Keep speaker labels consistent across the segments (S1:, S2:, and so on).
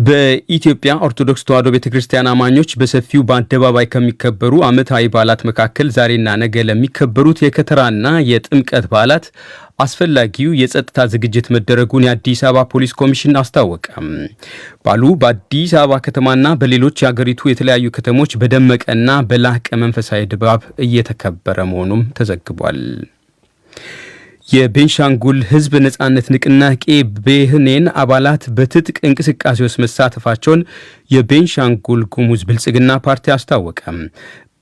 S1: በኢትዮጵያ ኦርቶዶክስ ተዋሕዶ ቤተክርስቲያን አማኞች በሰፊው በአደባባይ ከሚከበሩ ዓመታዊ በዓላት መካከል ዛሬና ነገ ለሚከበሩት የከተራና የጥምቀት በዓላት አስፈላጊው የጸጥታ ዝግጅት መደረጉን የአዲስ አበባ ፖሊስ ኮሚሽን አስታወቀ። በዓሉ በአዲስ አበባ ከተማና በሌሎች የአገሪቱ የተለያዩ ከተሞች በደመቀና በላቀ መንፈሳዊ ድባብ እየተከበረ መሆኑም ተዘግቧል። የቤንሻንጉል ሕዝብ ነጻነት ንቅናቄ ቤህኔን አባላት በትጥቅ እንቅስቃሴ ውስጥ መሳተፋቸውን የቤንሻንጉል ጉሙዝ ብልጽግና ፓርቲ አስታወቀ።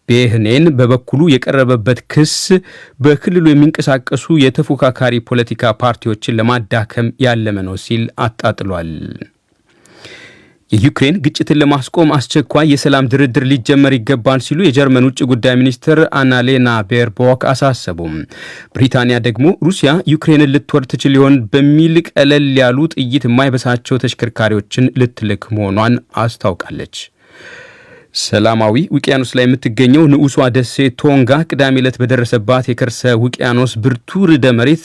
S1: ቤህኔን በበኩሉ የቀረበበት ክስ በክልሉ የሚንቀሳቀሱ የተፎካካሪ ፖለቲካ ፓርቲዎችን ለማዳከም ያለመ ነው ሲል አጣጥሏል። የዩክሬን ግጭትን ለማስቆም አስቸኳይ የሰላም ድርድር ሊጀመር ይገባል ሲሉ የጀርመን ውጭ ጉዳይ ሚኒስትር አናሌና ቤርቦክ አሳሰቡ። ብሪታንያ ደግሞ ሩሲያ ዩክሬንን ልትወር ትችል ይሆን በሚል ቀለል ያሉ ጥይት የማይበሳቸው ተሽከርካሪዎችን ልትልክ መሆኗን አስታውቃለች። ሰላማዊ ውቅያኖስ ላይ የምትገኘው ንዑሷ ደሴት ቶንጋ ቅዳሜ ዕለት በደረሰባት የከርሰ ውቅያኖስ ብርቱ ርዕደ መሬት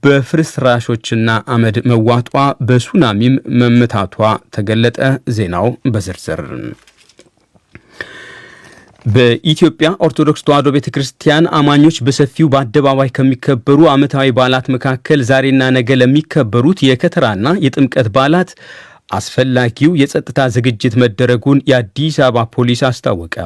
S1: በፍርስራሾችና አመድ መዋጧ በሱናሚም መመታቷ ተገለጠ። ዜናው በዝርዝር። በኢትዮጵያ ኦርቶዶክስ ተዋሕዶ ቤተክርስቲያን አማኞች በሰፊው በአደባባይ ከሚከበሩ ዓመታዊ በዓላት መካከል ዛሬና ነገ ለሚከበሩት የከተራና የጥምቀት በዓላት አስፈላጊው የጸጥታ ዝግጅት መደረጉን የአዲስ አበባ ፖሊስ አስታወቀ።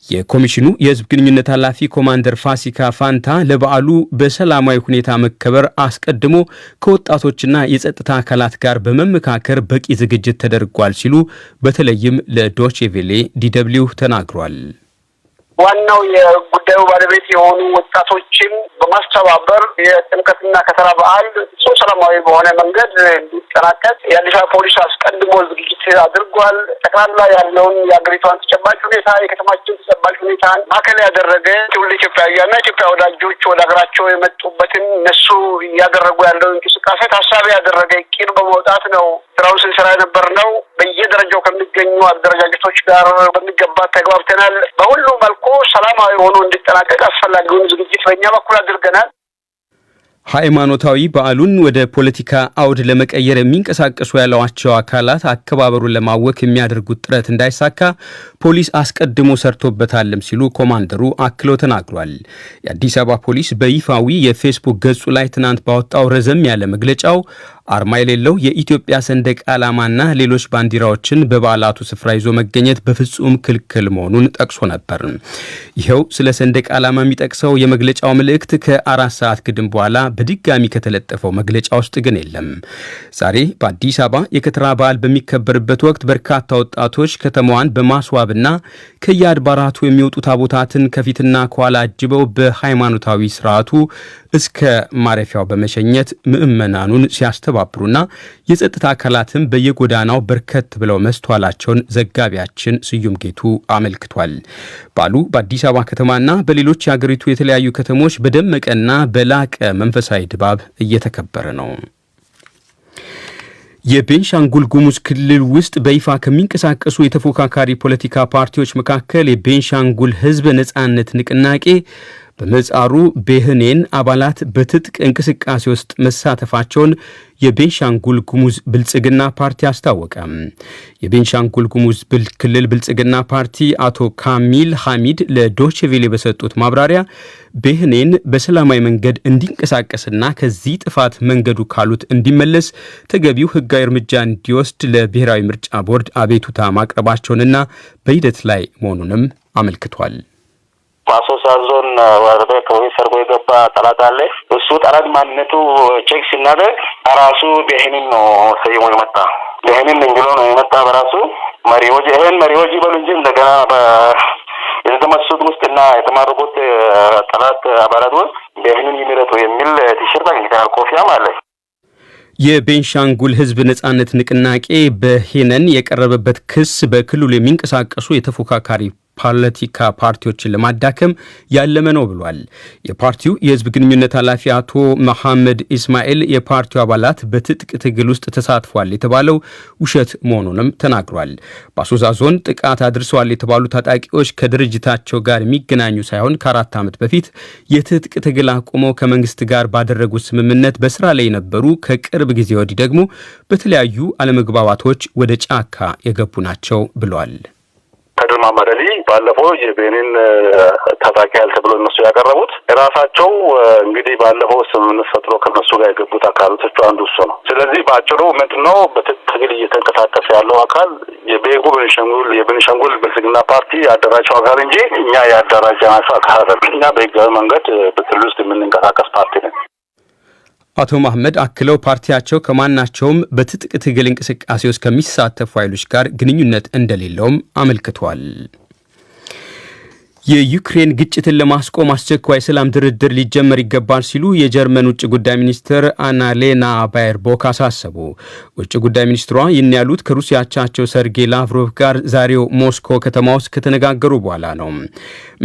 S1: የኮሚሽኑ የሕዝብ ግንኙነት ኃላፊ ኮማንደር ፋሲካ ፋንታ ለበዓሉ በሰላማዊ ሁኔታ መከበር አስቀድሞ ከወጣቶችና የጸጥታ አካላት ጋር በመመካከር በቂ ዝግጅት ተደርጓል ሲሉ በተለይም ለዶቼ ቬሌ ዲደብሊው ተናግሯል።
S2: ዋናው የጉዳዩ ባለቤት የሆኑ ወጣቶችን በማስተባበር የጥምቀትና ከተራ በዓል ሰላማዊ በሆነ መንገድ እንዲጠናቀቅ የአዲስ አበባ ፖሊስ አስቀድሞ ዝግጅት አድርጓል። ጠቅላላ ያለውን የአገሪቷን ተጨባጭ ሁኔታ፣ የከተማችን ተጨባጭ ሁኔታን ማዕከል ያደረገ ትውልደ ኢትዮጵያውያንና ኢትዮጵያ ወዳጆች ወደ ሀገራቸው የመጡበትን እነሱ እያደረጉ ያለውን እንቅስቃሴ ታሳቢ ያደረገ እቅድ በመውጣት ነው ስራውን ስንሰራ የነበር ነው። በየደረጃው ከሚገኙ አደረጃጀቶች ጋር በሚገባ ተግባብተናል። በሁሉ መልኩ ሰላማዊ ሆኖ እንዲጠናቀቅ አስፈላጊውን ዝግጅት በእኛ በኩል አድርገናል።
S1: ሃይማኖታዊ በዓሉን ወደ ፖለቲካ አውድ ለመቀየር የሚንቀሳቀሱ ያሏቸው አካላት አከባበሩን ለማወክ የሚያደርጉት ጥረት እንዳይሳካ ፖሊስ አስቀድሞ ሰርቶበታልም ሲሉ ኮማንደሩ አክለው ተናግሯል። የአዲስ አበባ ፖሊስ በይፋዊ የፌስቡክ ገጹ ላይ ትናንት ባወጣው ረዘም ያለ መግለጫው አርማ የሌለው የኢትዮጵያ ሰንደቅ ዓላማና ሌሎች ባንዲራዎችን በበዓላቱ ስፍራ ይዞ መገኘት በፍጹም ክልክል መሆኑን ጠቅሶ ነበር። ይኸው ስለ ሰንደቅ ዓላማ የሚጠቅሰው የመግለጫው መልእክት ከ4 ሰዓት ግድም በኋላ በድጋሚ ከተለጠፈው መግለጫ ውስጥ ግን የለም። ዛሬ በአዲስ አበባ የከተራ በዓል በሚከበርበት ወቅት በርካታ ወጣቶች ከተማዋን በማስዋብና ከየአድባራቱ የሚወጡ ታቦታትን ከፊትና ከኋላ አጅበው በሃይማኖታዊ ስርዓቱ እስከ ማረፊያው በመሸኘት ምዕመናኑን ሲያስተባብሩና የጸጥታ አካላትም በየጎዳናው በርከት ብለው መስተዋላቸውን ዘጋቢያችን ስዩም ጌቱ አመልክቷል። በዓሉ በአዲስ አበባ ከተማና በሌሎች የአገሪቱ የተለያዩ ከተሞች በደመቀና በላቀ መንፈሳዊ ድባብ እየተከበረ ነው። የቤንሻንጉል ጉሙዝ ክልል ውስጥ በይፋ ከሚንቀሳቀሱ የተፎካካሪ ፖለቲካ ፓርቲዎች መካከል የቤንሻንጉል ሕዝብ ነጻነት ንቅናቄ በመጻሩ ቤህኔን አባላት በትጥቅ እንቅስቃሴ ውስጥ መሳተፋቸውን የቤንሻንጉል ጉሙዝ ብልጽግና ፓርቲ አስታወቀ። የቤንሻንጉል ጉሙዝ ክልል ብልጽግና ፓርቲ አቶ ካሚል ሐሚድ ለዶቼ ቬሌ በሰጡት ማብራሪያ ቤህኔን በሰላማዊ መንገድ እንዲንቀሳቀስና ከዚህ ጥፋት መንገዱ ካሉት እንዲመለስ ተገቢው ሕጋዊ እርምጃ እንዲወስድ ለብሔራዊ ምርጫ ቦርድ አቤቱታ ማቅረባቸውንና በሂደት ላይ መሆኑንም አመልክቷል።
S3: ማሶሳ ዞን ወረዳ አካባቢ ሰርጎ የገባ ጠላት አለ። እሱ ጠላት ማንነቱ ቼክ ሲናደርግ ራሱ ቤህኔን ነው ሰይሞ የመጣ ቤህኔን ብሎ ነው የመጣ በራሱ መሪዎች ይሄን መሪዎች ይበሉ እንጂ እንደገና የተመሰሱት ውስጥና የተማረኩት ጠላት አባላት ውስጥ ቤህኔን ይመረጡ የሚል ቲሸርት አግኝተናል። ኮፊያም አለ።
S1: የቤንሻንጉል ሕዝብ ነጻነት ንቅናቄ በሄነን የቀረበበት ክስ በክልሉ የሚንቀሳቀሱ የተፎካካሪ ፖለቲካ ፓርቲዎችን ለማዳከም ያለመ ነው ብሏል። የፓርቲው የህዝብ ግንኙነት ኃላፊ አቶ መሐመድ ኢስማኤል የፓርቲው አባላት በትጥቅ ትግል ውስጥ ተሳትፏል የተባለው ውሸት መሆኑንም ተናግሯል። በአሶሳ ዞን ጥቃት አድርሰዋል የተባሉ ታጣቂዎች ከድርጅታቸው ጋር የሚገናኙ ሳይሆን ከ4 ዓመት በፊት የትጥቅ ትግል አቁመው ከመንግስት ጋር ባደረጉት ስምምነት በስራ ላይ የነበሩ ከቅርብ ጊዜ ወዲህ ደግሞ በተለያዩ አለመግባባቶች ወደ ጫካ የገቡ ናቸው ብሏል።
S3: ከድርማ መደሊ ባለፈው የቤኒን ታጣቂ ኃይል ተብሎ እነሱ ያቀረቡት ራሳቸው እንግዲህ ባለፈው ስምምነት ፈጥሮ ከነሱ ጋር የገቡት አካላቶቹ አንዱ እሱ ነው። ስለዚህ በአጭሩ ምንድነው በትግል እየተንቀሳቀሰ ያለው አካል የቤኒሻንጉል ብልጽግና ፓርቲ ያደራጀው አካል እንጂ እኛ ያደራጀናቸው አካል አይደለም። እኛ በህጋዊ መንገድ በክልል ውስጥ የምንንቀሳቀስ ፓርቲ ነን።
S1: አቶ መሐመድ አክለው ፓርቲያቸው ከማናቸውም በትጥቅ ትግል እንቅስቃሴ ውስጥ ከሚሳተፉ ኃይሎች ጋር ግንኙነት እንደሌለውም አመልክቷል። የዩክሬን ግጭትን ለማስቆም አስቸኳይ ሰላም ድርድር ሊጀመር ይገባል ሲሉ የጀርመን ውጭ ጉዳይ ሚኒስትር አናሌና ባየርቦክ አሳሰቡ። ውጭ ጉዳይ ሚኒስትሯ ይህን ያሉት ከሩሲያ አቻቸው ሰርጌይ ላቭሮቭ ጋር ዛሬው ሞስኮ ከተማ ውስጥ ከተነጋገሩ በኋላ ነው።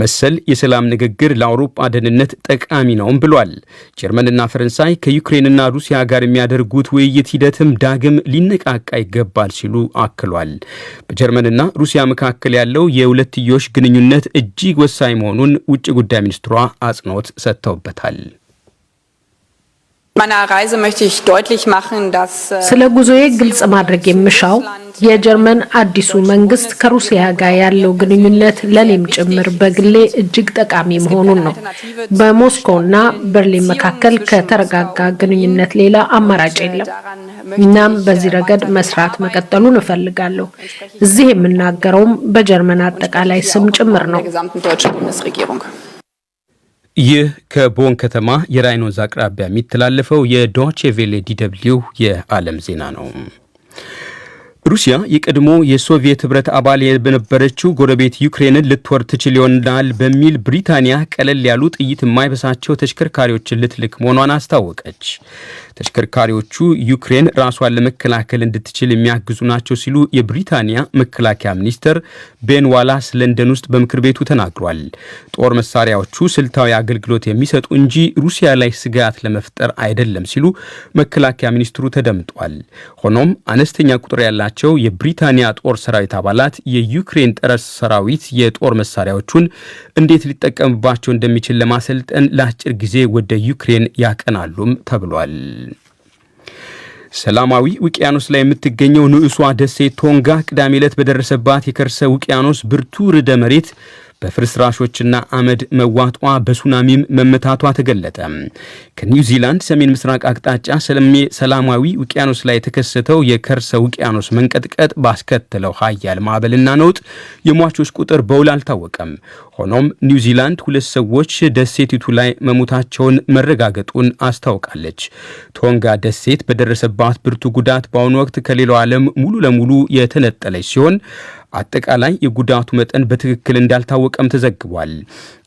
S1: መሰል የሰላም ንግግር ለአውሮፓ ደህንነት ጠቃሚ ነውም ብሏል። ጀርመንና ፈረንሳይ ከዩክሬንና ሩሲያ ጋር የሚያደርጉት ውይይት ሂደትም ዳግም ሊነቃቃ ይገባል ሲሉ አክሏል። በጀርመንና ሩሲያ መካከል ያለው የሁለትዮሽ ግንኙነት እጅግ ወሳኝ መሆኑን ውጭ ጉዳይ ሚኒስትሯ አጽንኦት ሰጥተውበታል።
S4: ስለ ጉዞዬ ግልጽ ማድረግ የምሻው የጀርመን አዲሱ መንግስት ከሩሲያ ጋር ያለው ግንኙነት ለኔም ጭምር በግሌ እጅግ ጠቃሚ መሆኑን ነው። በሞስኮና በርሊን መካከል ከተረጋጋ ግንኙነት ሌላ አማራጭ የለም። እናም በዚህ ረገድ መስራት መቀጠሉን እፈልጋለሁ። እዚህ የምናገረውም በጀርመን አጠቃላይ ስም ጭምር ነው።
S1: ይህ ከቦን ከተማ የራይን ወንዝ አቅራቢያ የሚተላለፈው የዶቼ ቬሌ ዲ.ደብልዩ የዓለም ዜና ነው። ሩሲያ የቀድሞ የሶቪየት ህብረት አባል የነበረችው ጎረቤት ዩክሬንን ልትወር ትችል ይሆናል በሚል ብሪታንያ ቀለል ያሉ ጥይት የማይበሳቸው ተሽከርካሪዎችን ልትልክ መሆኗን አስታወቀች። ተሽከርካሪዎቹ ዩክሬን ራሷን ለመከላከል እንድትችል የሚያግዙ ናቸው ሲሉ የብሪታንያ መከላከያ ሚኒስትር ቤን ዋላስ ለንደን ውስጥ በምክር ቤቱ ተናግሯል። ጦር መሳሪያዎቹ ስልታዊ አገልግሎት የሚሰጡ እንጂ ሩሲያ ላይ ስጋት ለመፍጠር አይደለም ሲሉ መከላከያ ሚኒስትሩ ተደምጧል። ሆኖም አነስተኛ ቁጥር ያላቸው የብሪታንያ ጦር ሰራዊት አባላት የዩክሬን ጠረር ሰራዊት የጦር መሳሪያዎቹን እንዴት ሊጠቀምባቸው እንደሚችል ለማሰልጠን ለአጭር ጊዜ ወደ ዩክሬን ያቀናሉም ተብሏል። ሰላማዊ ውቅያኖስ ላይ የምትገኘው ንዑሷ ደሴት ቶንጋ ቅዳሜ ዕለት በደረሰባት የከርሰ ውቅያኖስ ብርቱ ርዕደ መሬት በፍርስራሾችና አመድ መዋጧ በሱናሚም መመታቷ ተገለጠ። ከኒውዚላንድ ሰሜን ምስራቅ አቅጣጫ ሰላማዊ ውቅያኖስ ላይ የተከሰተው የከርሰ ውቅያኖስ መንቀጥቀጥ ባስከተለው ኃያል ማዕበልና ነውጥ የሟቾች ቁጥር በውል አልታወቀም። ሆኖም ኒውዚላንድ 2 ሰዎች ደሴቲቱ ላይ መሞታቸውን መረጋገጡን አስታውቃለች። ቶንጋ ደሴት በደረሰባት ብርቱ ጉዳት በአሁኑ ወቅት ከሌላው ዓለም ሙሉ ለሙሉ የተነጠለች ሲሆን አጠቃላይ የጉዳቱ መጠን በትክክል እንዳልታወቀም ተዘግቧል።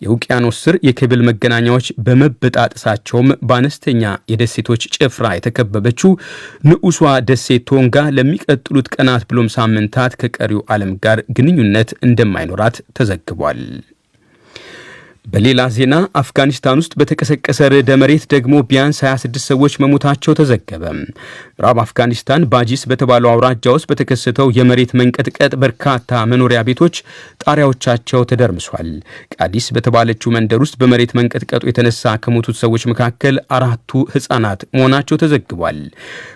S1: የውቅያኖስ ስር የኬብል መገናኛዎች በመበጣጠሳቸውም በአነስተኛ የደሴቶች ጭፍራ የተከበበችው ንዑሷ ደሴት ቶንጋ ለሚቀጥሉት ቀናት ብሎም ሳምንታት ከቀሪው ዓለም ጋር ግንኙነት እንደማይኖራት ተዘግቧል። በሌላ ዜና አፍጋኒስታን ውስጥ በተቀሰቀሰ ርዕደ መሬት ደግሞ ቢያንስ 26 ሰዎች መሞታቸው ተዘገበ። ምዕራብ አፍጋኒስታን ባጂስ በተባለው አውራጃ ውስጥ በተከሰተው የመሬት መንቀጥቀጥ በርካታ መኖሪያ ቤቶች ጣሪያዎቻቸው ተደርምሷል። ቃዲስ በተባለችው መንደር ውስጥ በመሬት መንቀጥቀጡ የተነሳ ከሞቱት ሰዎች መካከል 4ቱ ሕፃናት መሆናቸው ተዘግቧል።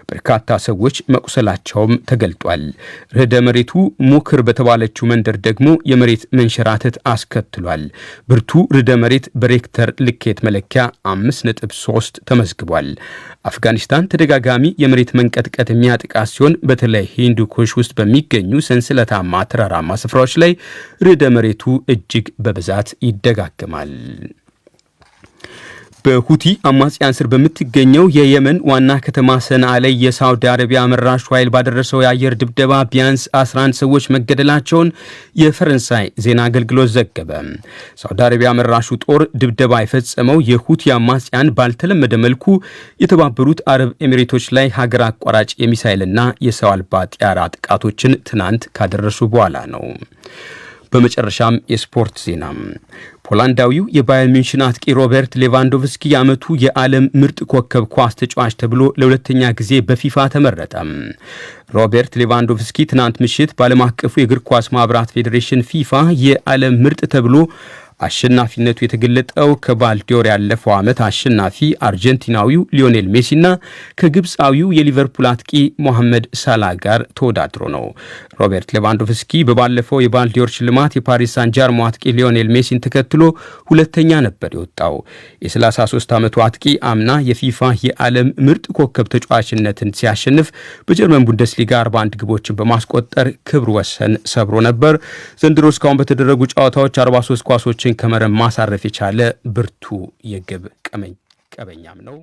S1: በርካታ ሰዎች መቁሰላቸውም ተገልጧል። ርዕደ መሬቱ ሙክር በተባለችው መንደር ደግሞ የመሬት መንሸራተት አስከትሏል። ብርቱ ርዕደ መሬት በሬክተር ልኬት መለኪያ 5.3 ተመዝግቧል። አፍጋኒስታን ተደጋጋሚ የመሬት መንቀጥቀጥ የሚያጥቃት ሲሆን በተለይ ሂንዱ ኩሽ ውስጥ በሚገኙ ሰንሰለታማ ተራራማ ስፍራዎች ላይ ርዕደ መሬቱ እጅግ በብዛት ይደጋገማል። በሁቲ አማጽያን ስር በምትገኘው የየመን ዋና ከተማ ሰንዓ ላይ የሳውዲ አረቢያ መራሹ ኃይል ባደረሰው የአየር ድብደባ ቢያንስ 11 ሰዎች መገደላቸውን የፈረንሳይ ዜና አገልግሎት ዘገበ። ሳውዲ አረቢያ መራሹ ጦር ድብደባ የፈጸመው የሁቲ አማጽያን ባልተለመደ መልኩ የተባበሩት አረብ ኤሚሬቶች ላይ ሀገር አቋራጭ የሚሳኤልና የሰው አልባ ጢያራ ጥቃቶችን ትናንት ካደረሱ በኋላ ነው። በመጨረሻም የስፖርት ዜና ፖላንዳዊው የባየር ሚንሽን አጥቂ ሮበርት ሌቫንዶቭስኪ የዓመቱ የዓለም ምርጥ ኮከብ ኳስ ተጫዋች ተብሎ ለሁለተኛ ጊዜ በፊፋ ተመረጠ። ሮበርት ሌቫንዶቭስኪ ትናንት ምሽት በዓለም አቀፉ የእግር ኳስ ማህበራት ፌዴሬሽን ፊፋ የዓለም ምርጥ ተብሎ አሸናፊነቱ የተገለጠው ከባልዲዮር ያለፈው ዓመት አሸናፊ አርጀንቲናዊው ሊዮኔል ሜሲና ከግብፃዊው የሊቨርፑል አጥቂ ሞሐመድ ሳላ ጋር ተወዳድሮ ነው። ሮበርት ሌቫንዶቭስኪ በባለፈው የባልዲዮር ሽልማት የፓሪስ ሳን ጀርሞ አጥቂ ሊዮኔል ሜሲን ተከትሎ ሁለተኛ ነበር የወጣው። የ33 ዓመቱ አጥቂ አምና የፊፋ የዓለም ምርጥ ኮከብ ተጫዋችነትን ሲያሸንፍ በጀርመን ቡንደስሊጋ 41 ግቦችን በማስቆጠር ክብር ወሰን ሰብሮ ነበር። ዘንድሮ እስካሁን በተደረጉ ጨዋታዎች 43 ኳሶች ከመረብ ማሳረፍ የቻለ ብርቱ የግብ ቀበኛም ነው።